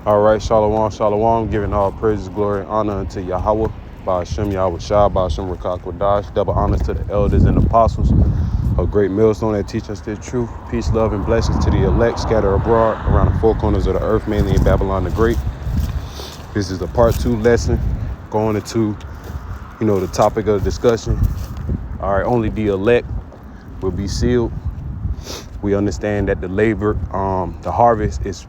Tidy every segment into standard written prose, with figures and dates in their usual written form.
All right, shalom, shalom, giving all praises, glory, and honor unto Yahweh, by Hashem Yahweh Shah, by Hashem Rakak Kodash, double honors to the elders and apostles, a great millstone that teach us the truth, peace, love, and blessings to the elect scattered abroad around the four corners of the earth, mainly in Babylon the Great. This is the part 2 lesson, going into, the topic of discussion. All right, only the elect will be sealed. We understand that the labor, the harvest is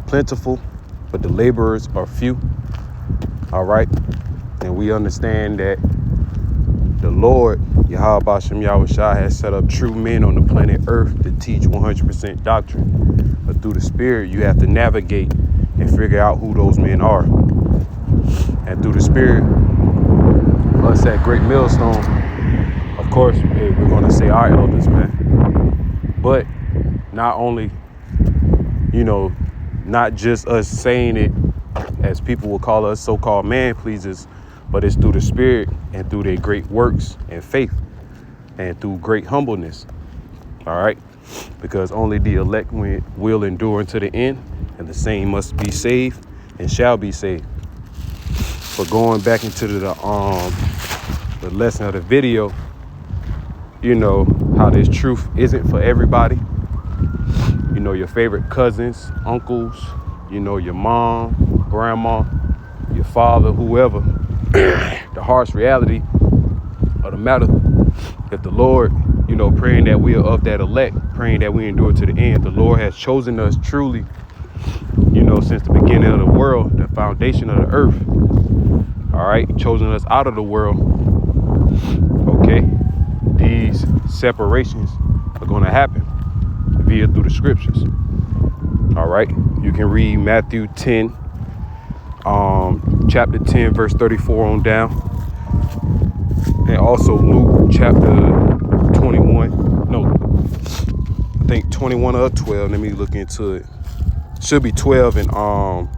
plentiful, but the laborers are few. All right. And we understand that the Lord, Yahweh Bashem Yahweh Shai, has set up true men on the planet Earth to teach 100% doctrine. But through the Spirit, you have to navigate and figure out who those men are. And through the Spirit, us at Great Millstone, of course, we're going to say our elders, man. But not only, not just us saying it as people will call us so-called man pleasers, but it's through the Spirit and through their great works and faith and through great humbleness. All right. Because only the elect will endure unto the end, and the same must be saved and shall be saved. But going back into the lesson of the video, how this truth isn't for everybody. Your favorite cousins, uncles, your mom, grandma, your father, whoever. The harsh reality of the matter, if the Lord, praying that we are of that elect, praying that we endure to the end, the Lord has chosen us truly, since the beginning of the world, the foundation of the earth. All right, chosen us out of the world. Okay, these separations are going to happen via through the scriptures. All right, you can read Matthew 10, chapter 10, verse 34 on down, and also Luke chapter 21. No, I think 21 or 12. Let me look into it. Should be 12 and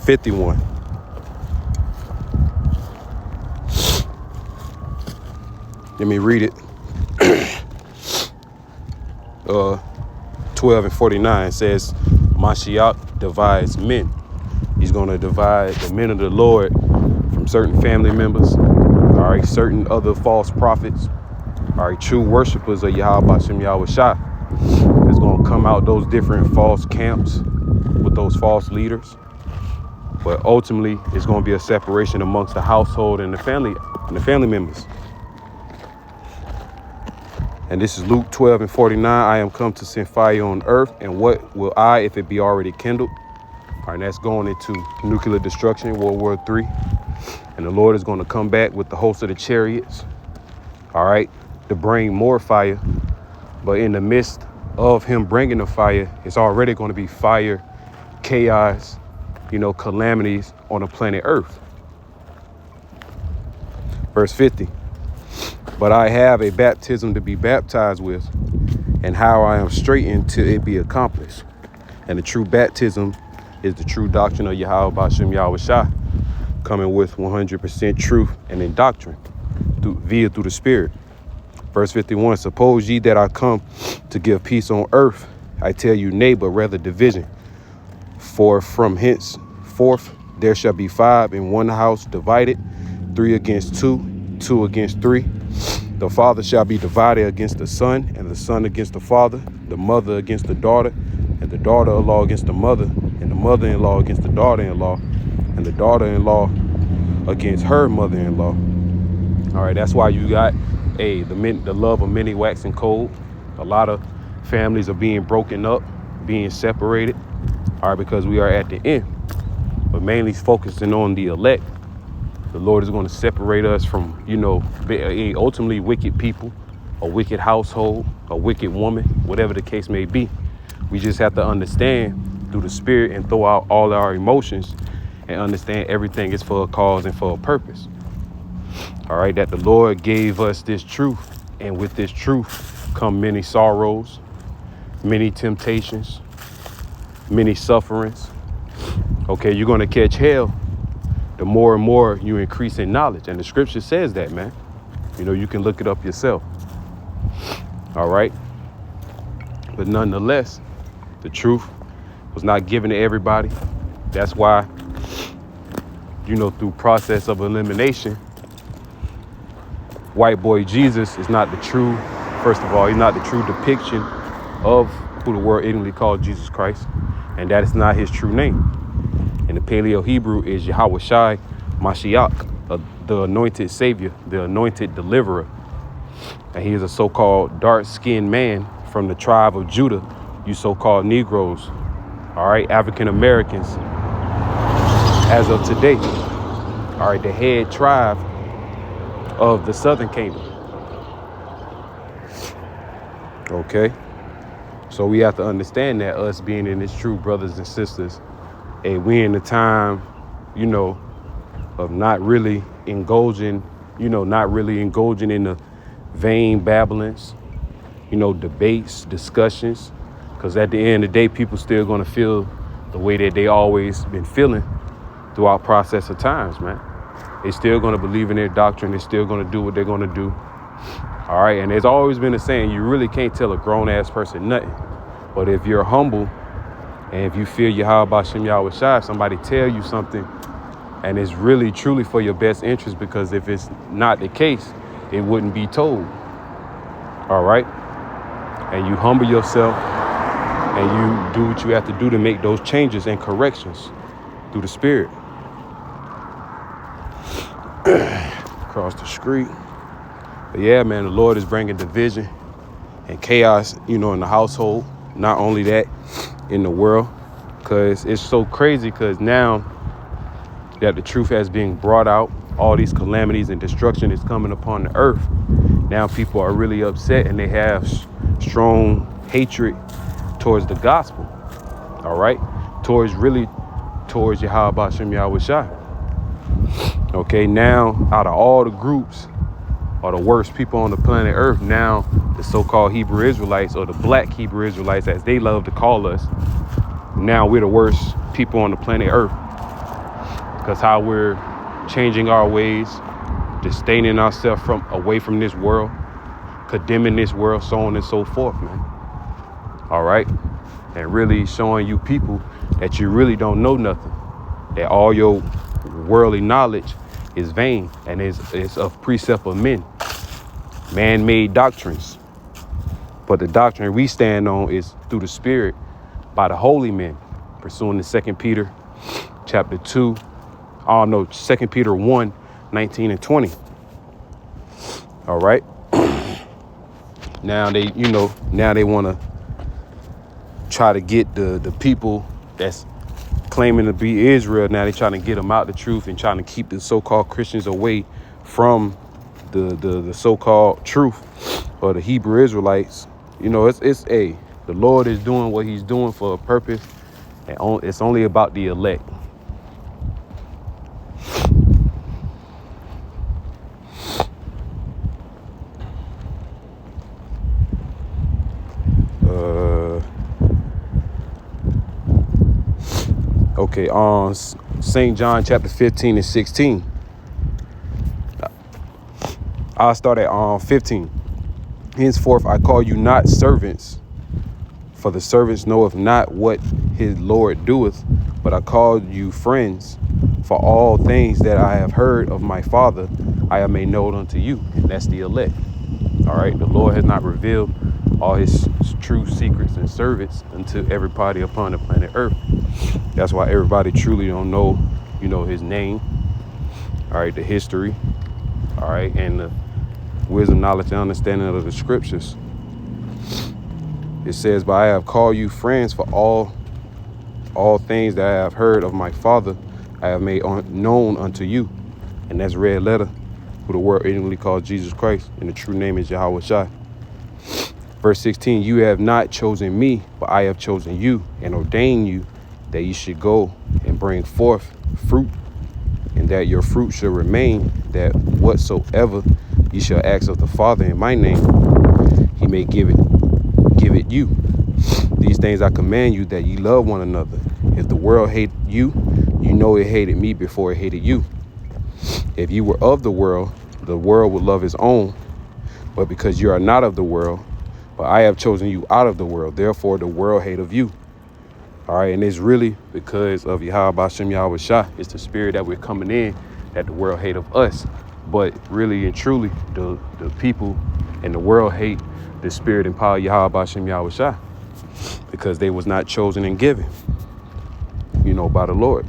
51. Let me read it. 12 and 49 says, Mashiach divides men. He's going to divide the men of the Lord from certain family members. All right, certain other false prophets. All right, true worshipers of Yahweh Bashem Yahweh Shai. It's going to come out those different false camps with those false leaders. But ultimately, it's going to be a separation amongst the household and the family members. And this is Luke 12 and 49. I am come to send fire on earth. And what will I, if it be already kindled? All right, that's going into nuclear destruction, World War III. And the Lord is going to come back with the host of the chariots. All right, to bring more fire. But in the midst of him bringing the fire, it's already going to be fire, chaos, calamities on the planet Earth. Verse 50. But I have a baptism to be baptized with, and how I am straitened till it be accomplished. And the true baptism is the true doctrine of Yahweh Bashem Yahweh Shai, coming with 100% truth and in doctrine via through the Spirit. Verse 51, suppose ye that I come to give peace on earth, I tell you nay, but rather division. For from henceforth there shall be 5 in one house divided, 3 against 2, 2 against 3. The father shall be divided against the son, and the son against the father, the mother against the daughter, and the daughter-in-law against the mother, and the mother-in-law against the daughter-in-law, and the daughter-in-law against her mother-in-law. All right, that's why you got the love of many waxing cold. A lot of families are being broken up, being separated, all right, because we are at the end. But mainly focusing on the elect. The Lord is going to separate us from, ultimately wicked people, a wicked household, a wicked woman, whatever the case may be. We just have to understand through the Spirit and throw out all our emotions and understand everything is for a cause and for a purpose. All right, that the Lord gave us this truth. And with this truth come many sorrows, many temptations, many sufferings. Okay, you're going to catch hell. The more and more you increase in knowledge. And the scripture says that, man. You can look it up yourself. All right. But nonetheless, the truth was not given to everybody. That's why, through process of elimination, white boy Jesus is not the true, first of all, he's not the true depiction of who the world ignorantly called Jesus Christ. And that is not his true name. In the Paleo Hebrew is Yahweh Shai Mashiach, the anointed savior, the anointed deliverer. And he is a so-called dark-skinned man from the tribe of Judah, you so-called Negroes, all right, African Americans, as of today, all right, the head tribe of the Southern Kingdom. Okay, so we have to understand that us being in this true brothers and sisters, and we in the time, of not really indulging in the vain babblings, debates, discussions, because at the end of the day, people still going to feel the way that they always been feeling throughout process of times, man. They still going to believe in their doctrine. They're still going to do what they're going to do. All right. And there's always been a saying, you really can't tell a grown ass person nothing. But if you're humble and if you feel Yahweh Bashem Yahweh Shai, somebody tell you something and it's really truly for your best interest, because if it's not the case, it wouldn't be told. All right. And you humble yourself and you do what you have to do to make those changes and corrections through the Spirit. Across the street. But yeah, man, the Lord is bringing division and chaos, in the household. Not only that, in the world, because it's so crazy, because now that the truth has been brought out, all these calamities and destruction is coming upon the earth. Now people are really upset and they have strong hatred towards the gospel. All right. Towards Yahweh Bashem Yahweh Shai. Okay, now out of all the groups or the worst people on the planet Earth, now the so-called Hebrew Israelites, or the black Hebrew Israelites as they love to call us, now we're the worst people on the planet Earth, because how we're changing our ways, disdaining ourselves away from this world, condemning this world, so on and so forth, man. All right, and really showing you people that you really don't know nothing, that all your worldly knowledge is vain and is of precept of men, man-made doctrines. But the doctrine we stand on is through the Spirit by the holy men, pursuing the 2 Peter chapter 2, 2 Peter 1, 19 and 20. All right. Now they want to try to get the people that's claiming to be Israel. Now they're trying to get them out the truth and trying to keep the so-called Christians away from the so-called truth, or the Hebrew Israelites. The Lord is doing what he's doing for a purpose, and it's only about the elect. Okay, on St. John chapter 15 and 16. I'll start at 15. Henceforth I call you not servants, for the servants knoweth not what his Lord doeth, but I call you friends, for all things that I have heard of my Father I have made known unto you. And that's the elect. All right, the Lord has not revealed all his true secrets and servants unto everybody upon the planet Earth. That's why everybody truly don't know, his name, all right, the history, all right, and the wisdom, knowledge, and understanding of the scriptures. It says, but I have called you friends, for all things that I have heard of my Father I have made known unto you. And that's red letter, who the world ignorantly calls Jesus Christ, and the true name is Yahweh Shai. Verse 16, you have not chosen me, but I have chosen you and ordained you that you should go and bring forth fruit, and that your fruit shall remain, that whatsoever ye shall ask of the Father in my name, he may give it you. These things I command you, that ye love one another. If the world hate you, you know it hated me before it hated you. If you were of the world would love his own. But because you are not of the world, but I have chosen you out of the world, therefore the world hate of you. All right, and it's really because of Yahweh Shem Yahweh Shah. It's the spirit that we're coming in that the world hate of us. But really and truly, the people in the world hate the spirit and power of Yahweh Shem Yahweh Shah because they was not chosen and given, by the Lord.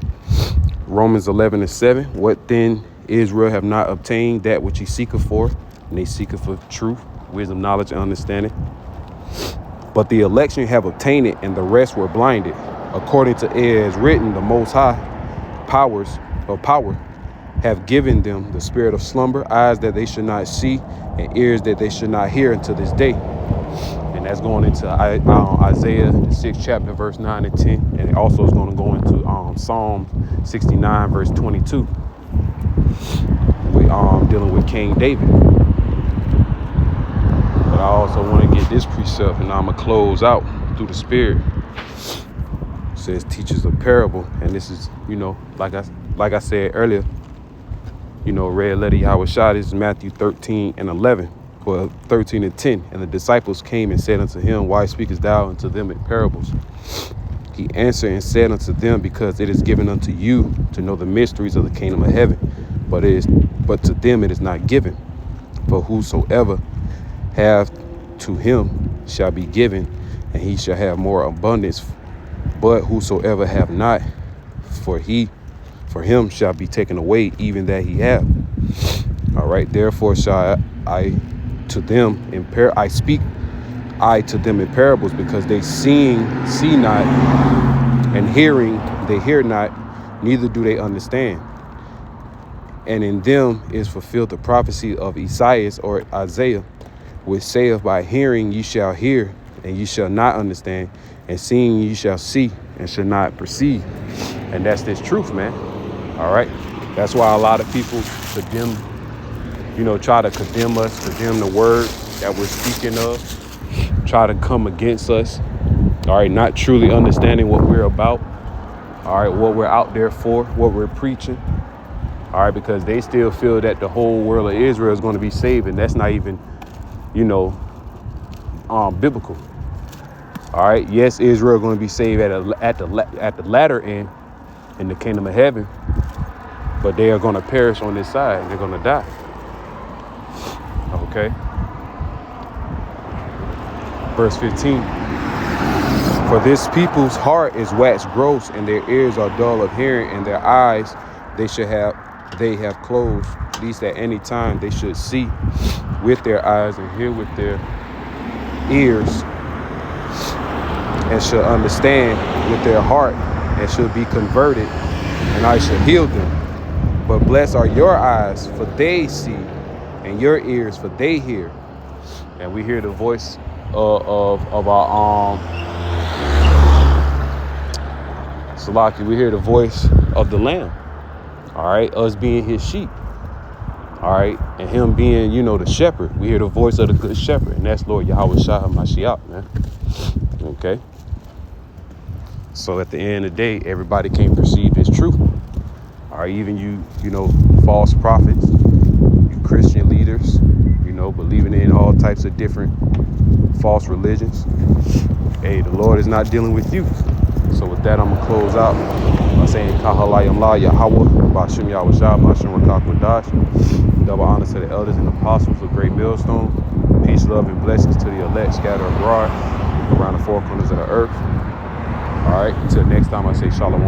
Romans 11:7. What then Israel have not obtained that which he seeketh for, and they seeketh for truth, wisdom, knowledge, and understanding. But the election have obtained it, and the rest were blinded. According to it is written, the Most High power have given them the spirit of slumber, eyes that they should not see, and ears that they should not hear until this day. And that's going into Isaiah, the 6th chapter, verse 9 and 10. And it also is going to go into Psalm 69, verse 22. We dealing with King David. But I also want to get this precept, and I'm going to close out through the Spirit. It says, teaches a parable. And this is, like I said earlier, red letter Yahweh Shah, this is Matthew 13:11. Well, 13:10. And the disciples came and said unto him, why speakest thou unto them in parables? He answered and said unto them, because it is given unto you to know the mysteries of the kingdom of heaven, but to them it is not given. For whosoever have, to him shall be given, and he shall have more abundance. But whosoever have not, for him shall be taken away even that he have. All right, therefore shall I to them I speak to them in parables, because they see not, and hearing they hear not, neither do they understand. And in them is fulfilled the prophecy of Esaias or Isaiah, which saith, by hearing ye shall hear, and ye shall not understand, and seeing ye shall see, and shall not perceive. And that's this truth, man. All right. That's why a lot of people condemn, try to condemn us, condemn the word that we're speaking of, try to come against us. All right. Not truly understanding what we're about. All right. What we're out there for, what we're preaching. All right. Because they still feel that the whole world of Israel is going to be saved. And that's not even, biblical. All right. Yes, Israel is going to be saved at the latter end in the kingdom of heaven. But they are going to perish on this side. They're going to die. Okay. Verse 15. For this people's heart is waxed gross, and their ears are dull of hearing, and their eyes they have closed, lest at any time they should see with their eyes and hear with their ears, and should understand with their heart, and should be converted, and I shall heal them. But blessed are your eyes, for they see, and your ears, for they hear. And we hear the voice of our Salaki. We hear the voice of the Lamb. All right, us being his sheep. All right, and him being, the shepherd. We hear the voice of the good shepherd, and that's Lord Yahweh Shah HaMashiach, man. Okay. So at the end of the day, everybody can't perceive this truth. All right, even you false prophets, you Christian leaders, believing in all types of different false religions. Hey, the Lord is not dealing with you. So with that, I'm going to close out by saying, Kahalayam La Yahweh, Bashim Yahweh Shah, Bashim Rakak Madash. Double honor to the elders and apostles of Great Millstone. Peace, love, and blessings to the elect scattered abroad around the four corners of the earth. All right, until next time, I say Shalom.